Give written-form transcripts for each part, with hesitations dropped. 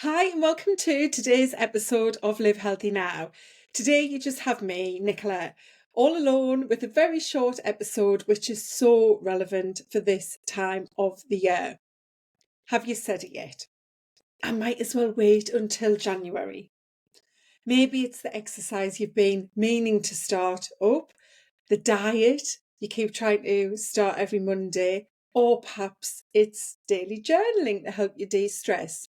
Hi, and welcome to today's episode of Live Healthy Now. Today, you just have me, Nicola, all alone with a very short episode which is so relevant for this time of the year. Have you said it yet? I might as well wait until January. Maybe it's the exercise you've been meaning to start up, the diet you keep trying to start every Monday, or perhaps it's daily journaling to help you de-stress.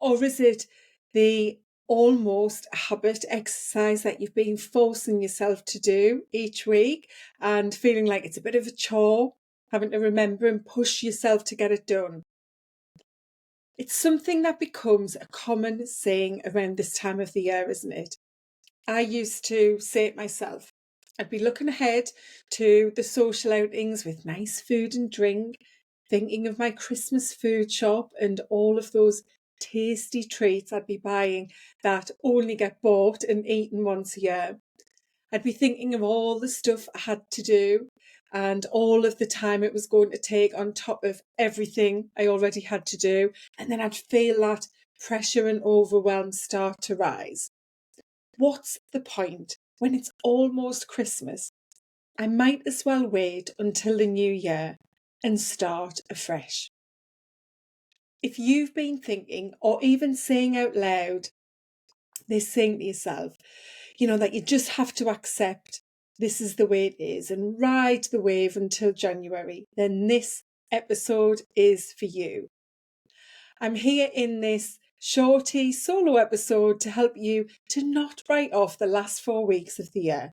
Or is it the almost habit exercise that you've been forcing yourself to do each week and feeling like it's a bit of a chore, having to remember and push yourself to get it done? It's something that becomes a common saying around this time of the year, isn't it? I used to say it myself. I'd be looking ahead to the social outings with nice food and drink, thinking of my Christmas food shop and all of those tasty treats I'd be buying that only get bought and eaten once a year. I'd be thinking of all the stuff I had to do and all of the time it was going to take on top of everything I already had to do. And then I'd feel that pressure and overwhelm start to rise. What's the point when it's almost Christmas? I might as well wait until the new year and start afresh. If you've been thinking or even saying out loud this thing to yourself, that you just have to accept this is the way it is and ride the wave until January, then this episode is for you. I'm here in this shorty solo episode to help you to not write off the last 4 weeks of the year.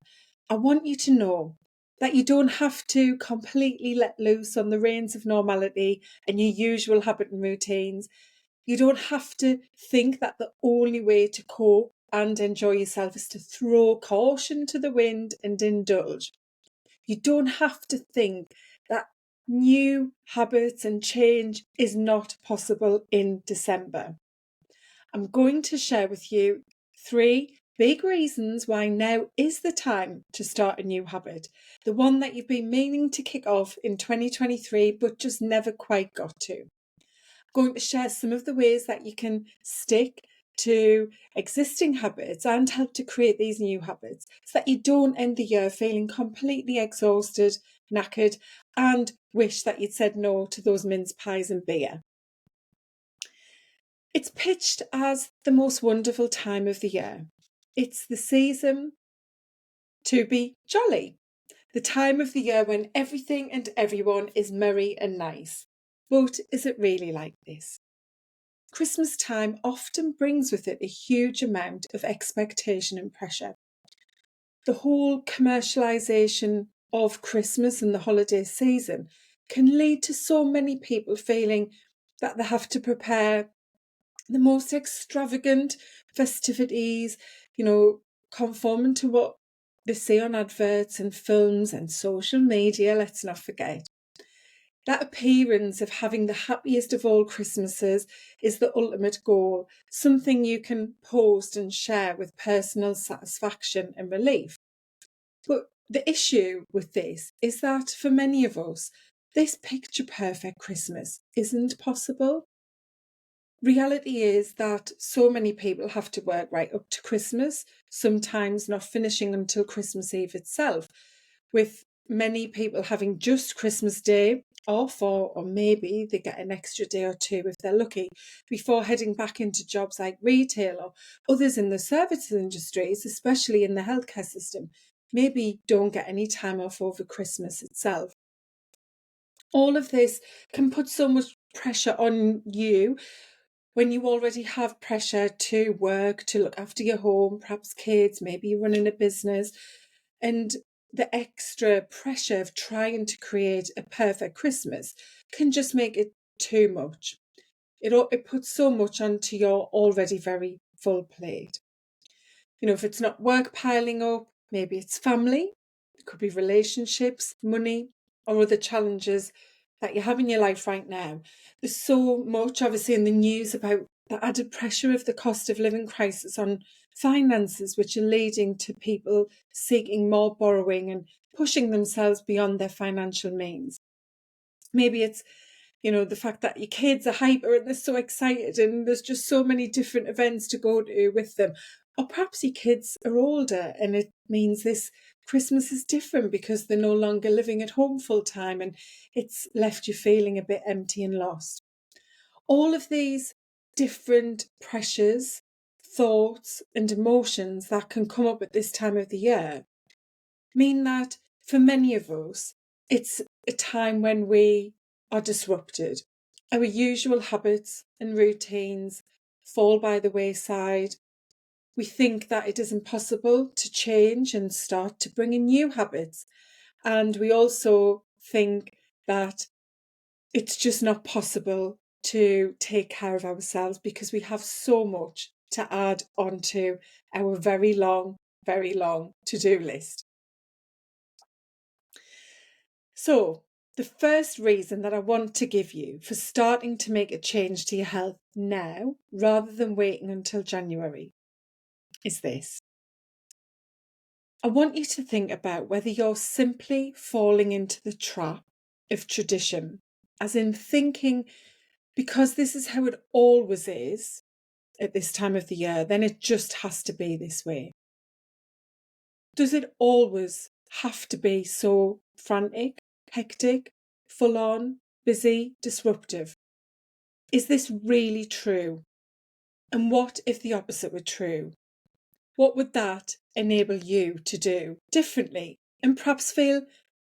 I want you to know that you don't have to completely let loose on the reins of normality and your usual habit and routines. You don't have to think that the only way to cope and enjoy yourself is to throw caution to the wind and indulge. You don't have to think that new habits and change is not possible in December. I'm going to share with you 3 big reasons why now is the time to start a new habit, the one that you've been meaning to kick off in 2023 but just never quite got to. I'm going to share some of the ways that you can stick to existing habits and help to create these new habits so that you don't end the year feeling completely exhausted, knackered, and wish that you'd said no to those mince pies and beer. It's pitched as the most wonderful time of the year. It's the season to be jolly, the time of the year when everything and everyone is merry and nice. But is it really like this? Christmas time often brings with it a huge amount of expectation and pressure. The whole commercialisation of Christmas and the holiday season can lead to so many people feeling that they have to prepare the most extravagant festivities, conforming to what they see on adverts and films and social media, let's not forget. That appearance of having the happiest of all Christmases is the ultimate goal, something you can post and share with personal satisfaction and relief. But the issue with this is that for many of us, this picture perfect Christmas isn't possible. Reality is that so many people have to work right up to Christmas, sometimes not finishing until Christmas Eve itself, with many people having just Christmas Day off, or maybe they get an extra day or two if they're lucky, before heading back into jobs like retail, or others in the services industries, especially in the healthcare system, maybe don't get any time off over Christmas itself. All of this can put so much pressure on you when you already have pressure to work, to look after your home, perhaps kids, maybe you're running a business, and the extra pressure of trying to create a perfect Christmas can just make it too much. It puts so much onto your already very full plate. If it's not work piling up, maybe it's family, it could be relationships, money, or other challenges that you have in your life right now. There's so much, obviously, in the news about the added pressure of the cost of living crisis on finances, which are leading to people seeking more borrowing and pushing themselves beyond their financial means. Maybe it's The fact that your kids are hyper and they're so excited and there's just so many different events to go to with them. Or perhaps your kids are older and it means this Christmas is different because they're no longer living at home full time and it's left you feeling a bit empty and lost. All of these different pressures, thoughts, and emotions that can come up at this time of the year mean that for many of us, it's a time when we are disrupted. Our usual habits and routines fall by the wayside. We think that it is impossible to change and start to bring in new habits. And we also think that it's just not possible to take care of ourselves because we have so much to add onto our very long to-do list. So, the first reason that I want to give you for starting to make a change to your health now, rather than waiting until January, is this. I want you to think about whether you're simply falling into the trap of tradition, as in thinking because this is how it always is at this time of the year, then it just has to be this way. Does it always have to be so frantic, hectic, full on, busy, disruptive? Is this really true? And what if the opposite were true? What would that enable you to do differently and perhaps feel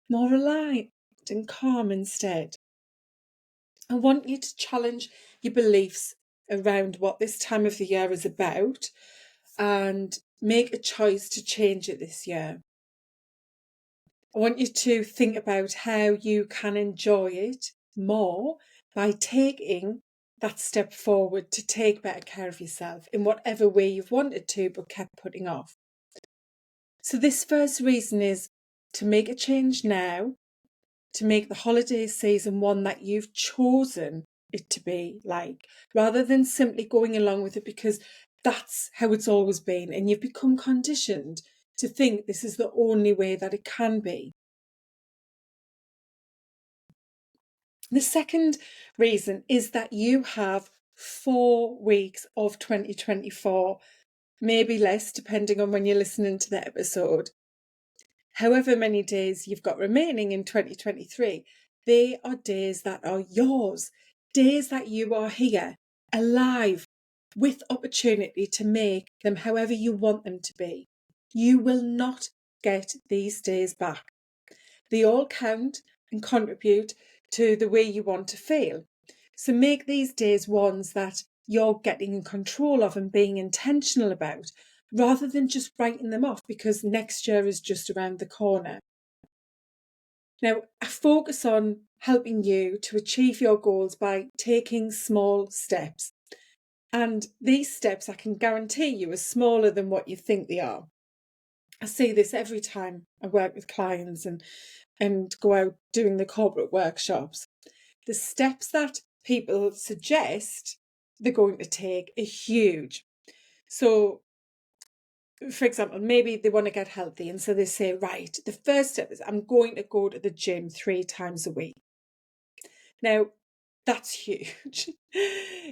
more relaxed and calm instead? I want you to challenge your beliefs around what this time of the year is about and make a choice to change it this year. I want you to think about how you can enjoy it more by taking that step forward to take better care of yourself in whatever way you've wanted to but kept putting off. So this first reason is to make a change now, to make the holiday season one that you've chosen it to be like, rather than simply going along with it because that's how it's always been and you've become conditioned to think this is the only way that it can be. The second reason is that you have 4 weeks of 2024, maybe less depending on when you're listening to the episode. However many days you've got remaining in 2023, they are days that are yours, days that you are here, alive, with opportunity to make them however you want them to be. You will not get these days back. They all count and contribute to the way you want to feel. So make these days ones that you're getting in control of and being intentional about, rather than just writing them off because next year is just around the corner. Now, I focus on helping you to achieve your goals by taking small steps. And these steps, I can guarantee you, are smaller than what you think they are. I see this every time I work with clients and go out doing the corporate workshops. The steps that people suggest they're going to take are huge. So, for example, maybe they want to get healthy, and so they say, right, the first step is I'm going to go to the gym 3 times a week. Now, that's huge.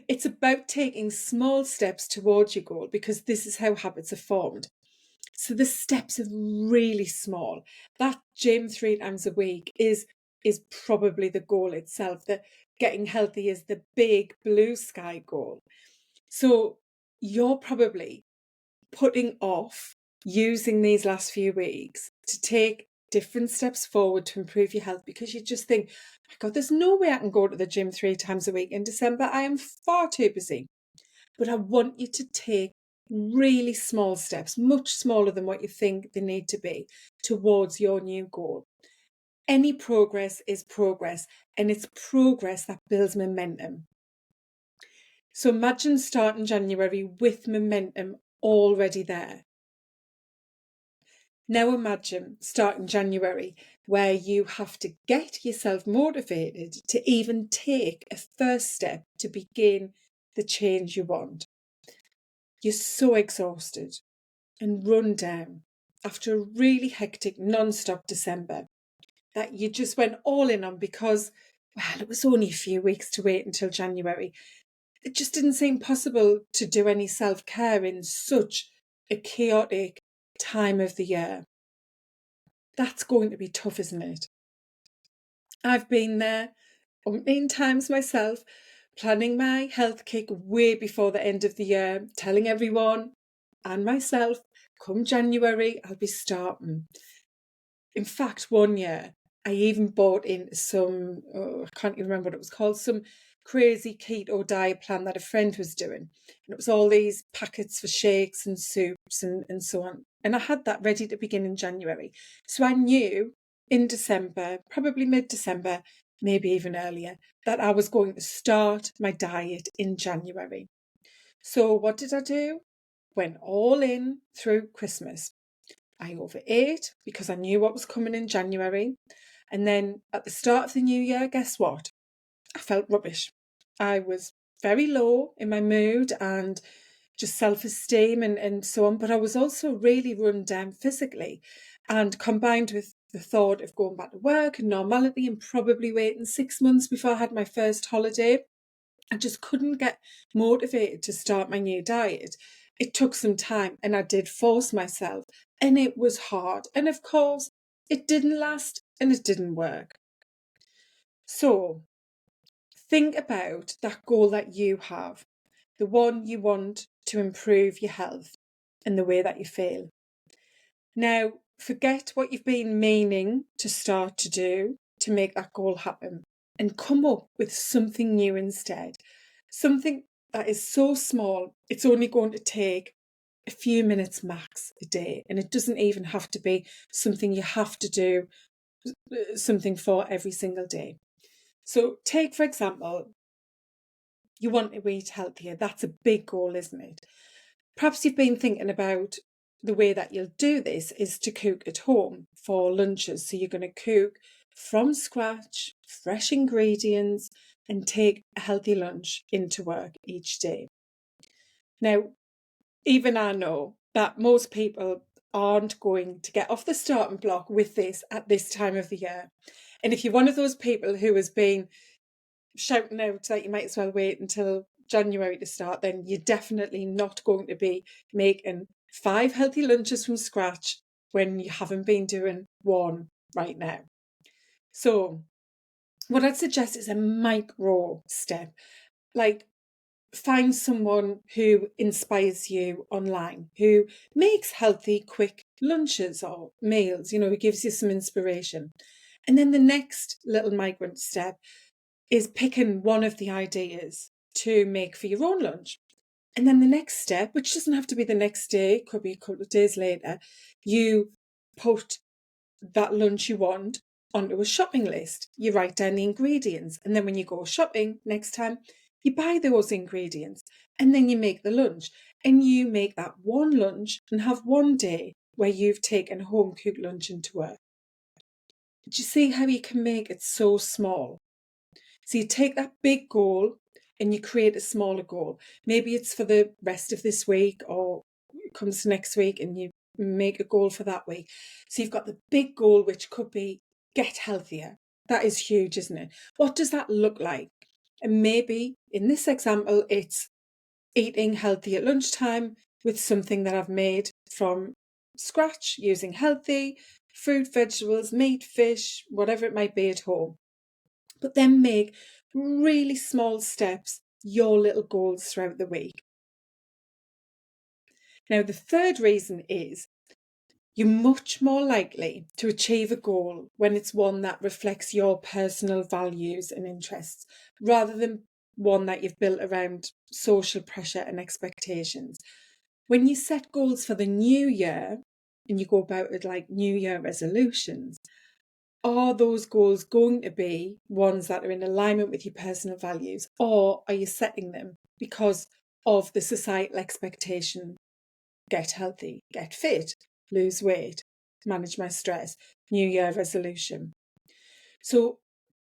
It's about taking small steps towards your goal because this is how habits are formed. So the steps are really small. That gym 3 times a week is probably the goal itself. That getting healthy is the big blue sky goal. So you're probably putting off using these last few weeks to take different steps forward to improve your health because you just think, my God, there's no way I can go to the gym 3 times a week in December. I am far too busy. But I want you to take really small steps, much smaller than what you think they need to be, towards your new goal. Any progress is progress, and it's progress that builds momentum. So imagine starting January with momentum already there. Now imagine starting January where you have to get yourself motivated to even take a first step to begin the change you want. You're so exhausted and run down after a really hectic non-stop December that you just went all in on because well, it was only a few weeks to wait until January. It just didn't seem possible to do any self-care in such a chaotic time of the year. That's going to be tough, isn't it? I've been there umpteen times myself, planning my health kick way before the end of the year, telling everyone and myself, come January, I'll be starting. In fact, one year, I even bought in some, I can't even remember what it was called, some crazy keto diet plan that a friend was doing. And it was all these packets for shakes and soups and so on. And I had that ready to begin in January. So I knew in December, probably mid-December, maybe even earlier, that I was going to start my diet in January. So what did I do? Went all in through Christmas. I overate because I knew what was coming in January. And then at the start of the new year, guess what? I felt rubbish. I was very low in my mood and just self-esteem and so on. But I was also really run down physically. And combined with the thought of going back to work and normality and probably waiting 6 months before I had my first holiday, I just couldn't get motivated to start my new diet. It took some time and I did force myself and it was hard. And of course, it didn't last and it didn't work. So think about that goal that you have, the one you want to improve your health and the way that you feel. Now, forget what you've been meaning to start to do to make that goal happen and come up with something new instead. Something that is so small, it's only going to take a few minutes max a day. And it doesn't even have to be something you have to do something for every single day. So take, for example, you want to eat healthier. That's a big goal, isn't it? Perhaps you've been thinking about the way that you'll do this is to cook at home for lunches. So you're going to cook from scratch, fresh ingredients, and take a healthy lunch into work each day. Now, even I know that most people aren't going to get off the starting block with this at this time of the year. And if you're one of those people who has been shouting out that you might as well wait until January to start, then you're definitely not going to be making 5 healthy lunches from scratch when you haven't been doing one right now. So what I'd suggest is a micro step, like find someone who inspires you online, who makes healthy, quick lunches or meals, who gives you some inspiration. And then the next little migrant step is picking one of the ideas to make for your own lunch. And then the next step, which doesn't have to be the next day, could be a couple of days later, you put that lunch you want onto a shopping list. You write down the ingredients. And then when you go shopping next time, you buy those ingredients and then you make the lunch. And you make that one lunch and have one day where you've taken home cooked lunch into work. Do you see how you can make it so small? So you take that big goal and you create a smaller goal. Maybe it's for the rest of this week or it comes to next week and you make a goal for that week. So you've got the big goal, which could be get healthier. That is huge, isn't it? What does that look like? And maybe in this example, it's eating healthy at lunchtime with something that I've made from scratch using healthy fruit, vegetables, meat, fish, whatever it might be at home. But then make really small steps your little goals throughout the week. Now, the third reason is you're much more likely to achieve a goal when it's one that reflects your personal values and interests rather than one that you've built around social pressure and expectations. When you set goals for the new year and you go about it like New Year resolutions, are those goals going to be ones that are in alignment with your personal values, or are you setting them because of the societal expectation? Get healthy, get fit, lose weight, manage my stress, New Year resolution. So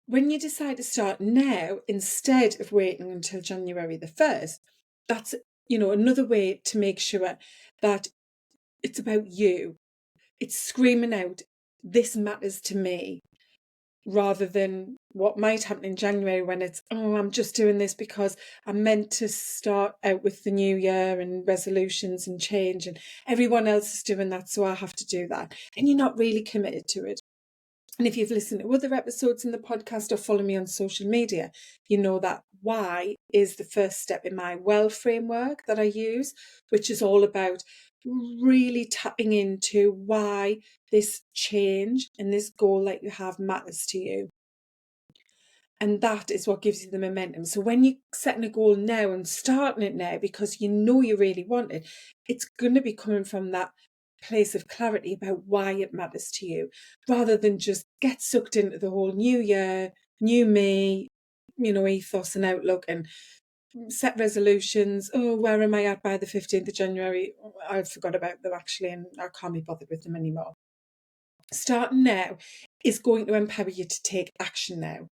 when you decide to start now instead of waiting until January the 1st, that's another way to make sure that it's about you. It's screaming out, this matters to me, rather than what might happen in January when it's, oh, I'm just doing this because I'm meant to start out with the new year and resolutions and change, and everyone else is doing that, so I have to do that. And you're not really committed to it. And if you've listened to other episodes in the podcast or follow me on social media, you know that why is the first step in my well framework that I use, which is all about really tapping into why this change and this goal that you have matters to you. And that is what gives you the momentum. So when you're setting a goal now and starting it now because you know you really want it, it's going to be coming from that place of clarity about why it matters to you, rather than just get sucked into the whole new year, new me, ethos and outlook and set resolutions. Oh, where am I at by the 15th of January? Oh, I forgot about them actually, and I can't be bothered with them anymore. Starting now is going to empower you to take action now.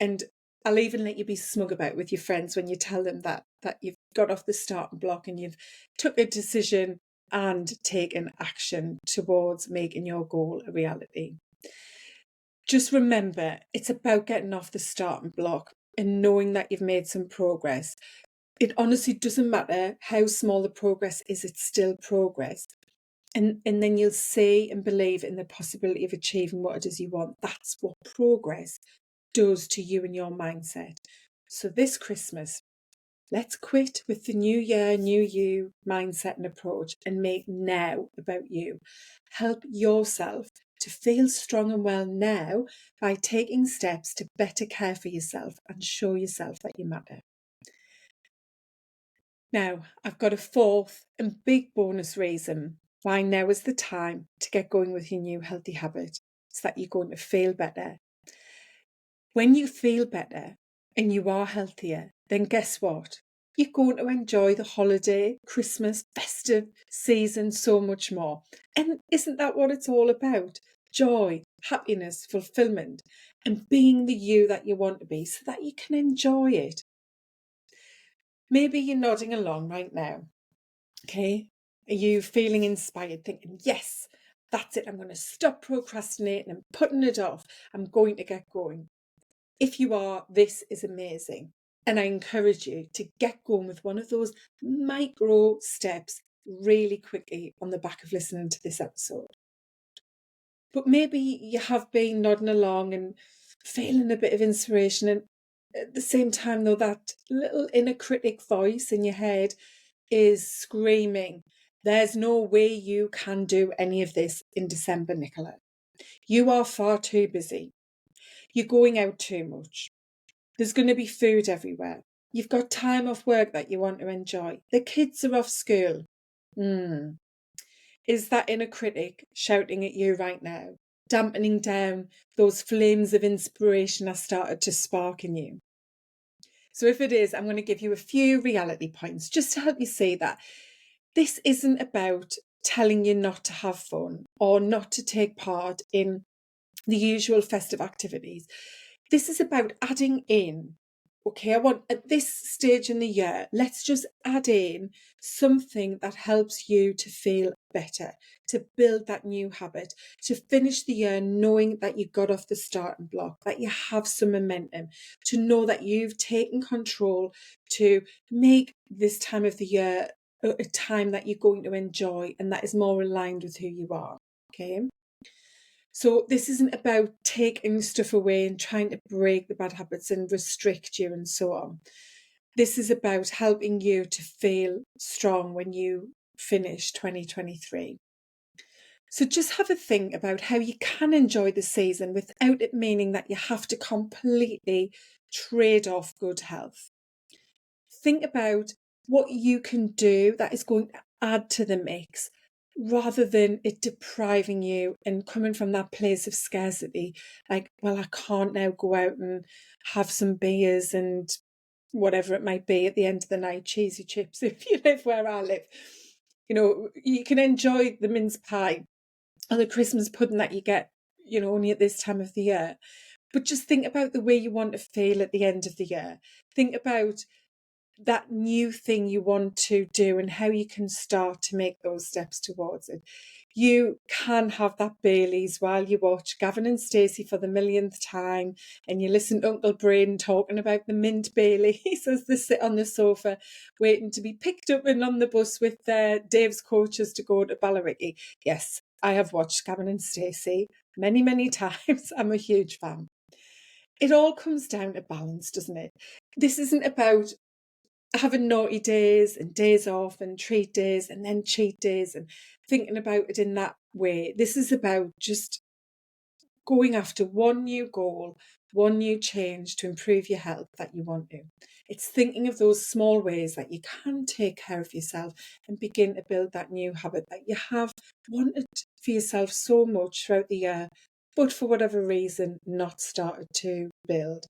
And I'll even let you be smug about it with your friends when you tell them that you've got off the starting block and you've took a decision and taken action towards making your goal a reality. Just remember, it's about getting off the starting block and knowing that you've made some progress. It honestly doesn't matter how small the progress is, it's still progress. And then you'll see and believe in the possibility of achieving what it is you want. That's what progress does to you and your mindset. So this Christmas, let's quit with the new year, new you mindset and approach and make now about you. Help yourself to feel strong and well now by taking steps to better care for yourself and show yourself that you matter. Now, I've got a fourth and big bonus reason why now is the time to get going with your new healthy habit, so that you're going to feel better. When you feel better and you are healthier, then guess what? You're going to enjoy the holiday, Christmas, festive season so much more. And isn't that what it's all about? Joy, happiness, fulfillment, and being the you that you want to be so that you can enjoy it. Maybe you're nodding along right now. Okay, are you feeling inspired, thinking, yes, that's it, I'm going to stop procrastinating and putting it off, I'm going to get going? If you are, this is amazing. And I encourage you to get going with one of those micro steps really quickly on the back of listening to this episode. But maybe you have been nodding along and feeling a bit of inspiration, and at the same time, though, that little inner critic voice in your head is screaming, there's no way you can do any of this in December, Nicola. You are far too busy. You're going out too much. There's going to be food everywhere. You've got time off work that you want to enjoy. The kids are off school. Is that inner critic shouting at you right now, dampening down those flames of inspiration I started to spark in you? So if it is, I'm going to give you a few reality points just to help you see that this isn't about telling you not to have fun or not to take part in the usual festive activities. This is about adding in, okay, I want at this stage in the year, let's just add in something that helps you to feel better, to build that new habit, to finish the year knowing that you got off the starting block, that you have some momentum, to know that you've taken control to make this time of the year a time that you're going to enjoy and that is more aligned with who you are, okay? So this isn't about taking stuff away and trying to break the bad habits and restrict you and so on. This is about helping you to feel strong when you finish 2023. So just have a think about how you can enjoy the season without it meaning that you have to completely trade off good health. Think about what you can do that is going to add to the mix, rather than it depriving you and coming from that place of scarcity, like, well, I can't now go out and have some beers and whatever it might be at the end of the night, cheesy chips, if you live where I live. You can enjoy the mince pie or the Christmas pudding that you get, only at this time of the year. But just think about the way you want to feel at the end of the year. Think about that new thing you want to do and how you can start to make those steps towards it. You can have that Baileys while you watch Gavin and Stacey for the millionth time, and you listen to Uncle Braden talking about the mint Baileys as they sit on the sofa waiting to be picked up and on the bus with Dave's coaches to go to Ballarickie. Yes, I have watched Gavin and Stacey many, many times. I'm a huge fan. It all comes down to balance, doesn't it? This isn't about having naughty days and days off and treat days and then cheat days and thinking about it in that way. This is about just going after one new goal, one new change to improve your health that you want to. It's thinking of those small ways that you can take care of yourself and begin to build that new habit that you have wanted for yourself so much throughout the year, but for whatever reason, not started to build.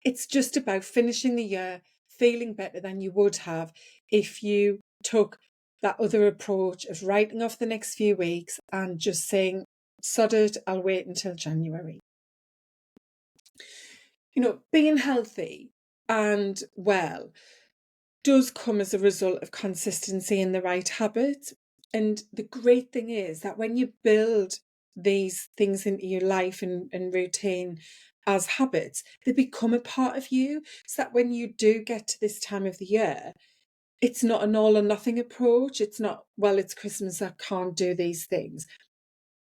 It's just about finishing the year feeling better than you would have if you took that other approach of writing off the next few weeks and just saying, sod it, I'll wait until January. Being healthy and well does come as a result of consistency in the right habits. And the great thing is that when you build these things into your life and routine as habits, they become a part of you, so that when you do get to this time of the year, it's not an all or nothing approach. It's not, well, it's Christmas, I can't do these things.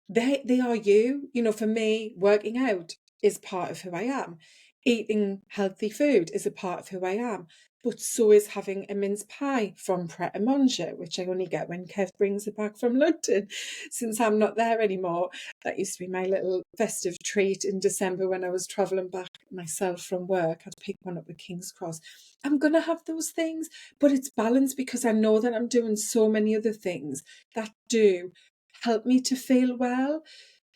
They are you. For me, working out is part of who I am. Eating healthy food is a part of who I am. But so is having a mince pie from Pret a Manger, which I only get when Kev brings it back from London, since I'm not there anymore. That used to be my little festive treat in December when I was travelling back myself from work. I'd pick one up at King's Cross. I'm going to have those things, but it's balanced because I know that I'm doing so many other things that do help me to feel well.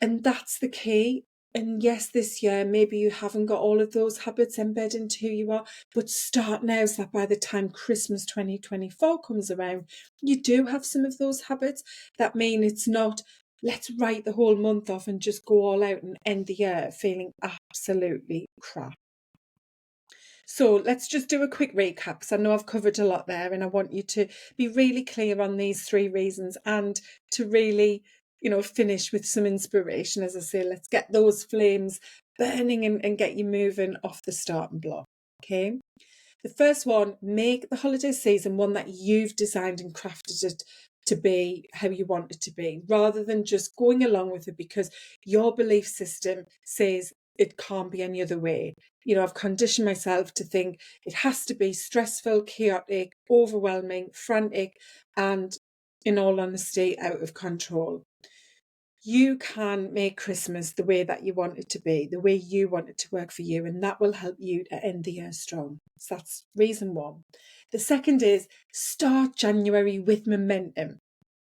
And that's the key. And yes, this year, maybe you haven't got all of those habits embedded into who you are, but start now so that by the time Christmas 2024 comes around, you do have some of those habits that mean it's not, let's write the whole month off and just go all out and end the year feeling absolutely crap. So let's just do a quick recap, because I know I've covered a lot there, and I want you to be really clear on these 3 reasons and to really, finish with some inspiration. As I say, let's get those flames burning and get you moving off the starting block. Okay. The first one, make the holiday season one that you've designed and crafted it to be how you want it to be, rather than just going along with it because your belief system says it can't be any other way. I've conditioned myself to think it has to be stressful, chaotic, overwhelming, frantic, and in all honesty, out of control. You can make Christmas the way that you want it to be, the way you want it to work for you, and that will help you to end the year strong. So that's reason 1. The second is start January with momentum.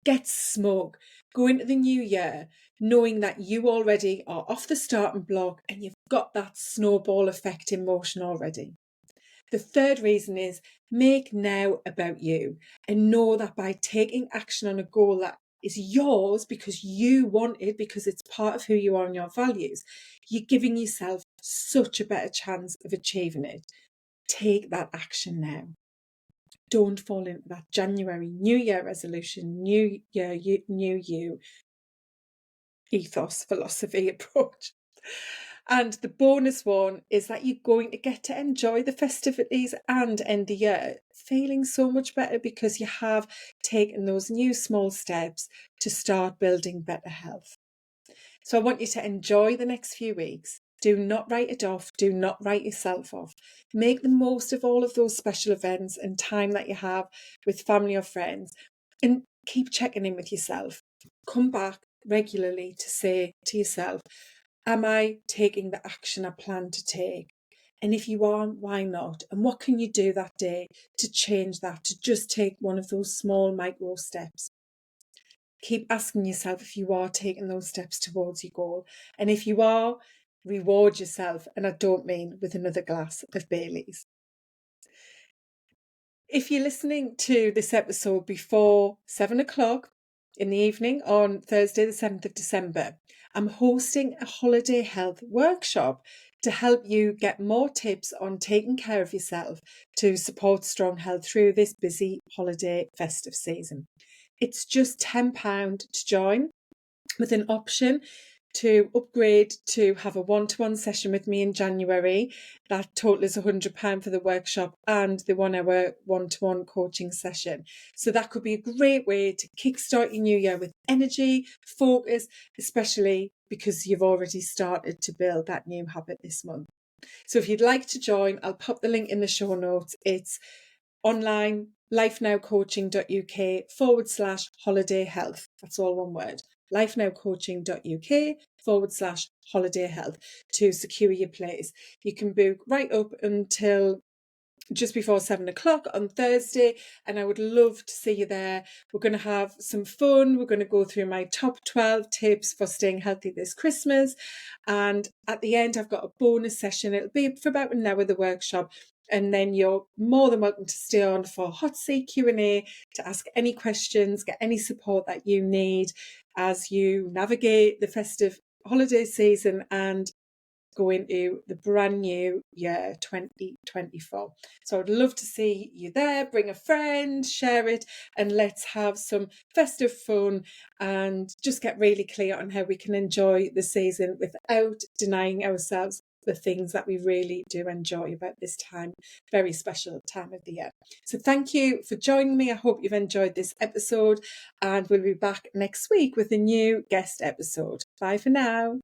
Get smug. Go into the new year knowing that you already are off the starting block and you've got that snowball effect in motion already. The third reason is make now about you, and know that by taking action on a goal that is yours because you want it, because it's part of who you are and your values, you're giving yourself such a better chance of achieving it. Take that action now. Don't fall into that January New Year resolution, new year, new you ethos, philosophy, approach. And the bonus one is that you're going to get to enjoy the festivities and end the year feeling so much better because you have taken those new small steps to start building better health. So I want you to enjoy the next few weeks. Do not write it off. Do not write yourself off. Make the most of all of those special events and time that you have with family or friends, and keep checking in with yourself. Come back regularly to say to yourself, am I taking the action I plan to take? And if you aren't, why not? And what can you do that day to change that, to just take one of those small micro steps? Keep asking yourself if you are taking those steps towards your goal. And if you are, reward yourself. And I don't mean with another glass of Baileys. If you're listening to this episode before 7 o'clock in the evening on Thursday, the 7th of December, I'm hosting a holiday health workshop to help you get more tips on taking care of yourself to support strong health through this busy holiday festive season. It's just £10 to join, with an option to upgrade to have a one-to-one session with me in January. That total is £100 for the workshop and the 1 hour one-to-one coaching session. So that could be a great way to kickstart your new year with energy, focus, especially because you've already started to build that new habit this month. So if you'd like to join, I'll pop the link in the show notes. It's online, lifenowcoaching.uk/holiday health. That's all one word. lifenowcoaching.uk/holiday health to secure your place. You can book right up until just before 7 o'clock on Thursday, and I would love to see you there. We're going to have some fun. We're going to go through my top 12 tips for staying healthy this Christmas, and at the end I've got a bonus session. It'll be for about an hour, the workshop, and then you're more than welcome to stay on for hot seat Q&A to ask any questions, get any support that you need as you navigate the festive holiday season and go into the brand new year 2024. So I'd love to see you there. Bring a friend, share it, and let's have some festive fun and just get really clear on how we can enjoy the season without denying ourselves the things that we really do enjoy about this time, very special time of the year. So thank you for joining me. I hope you've enjoyed this episode, and we'll be back next week with a new guest episode. Bye for now.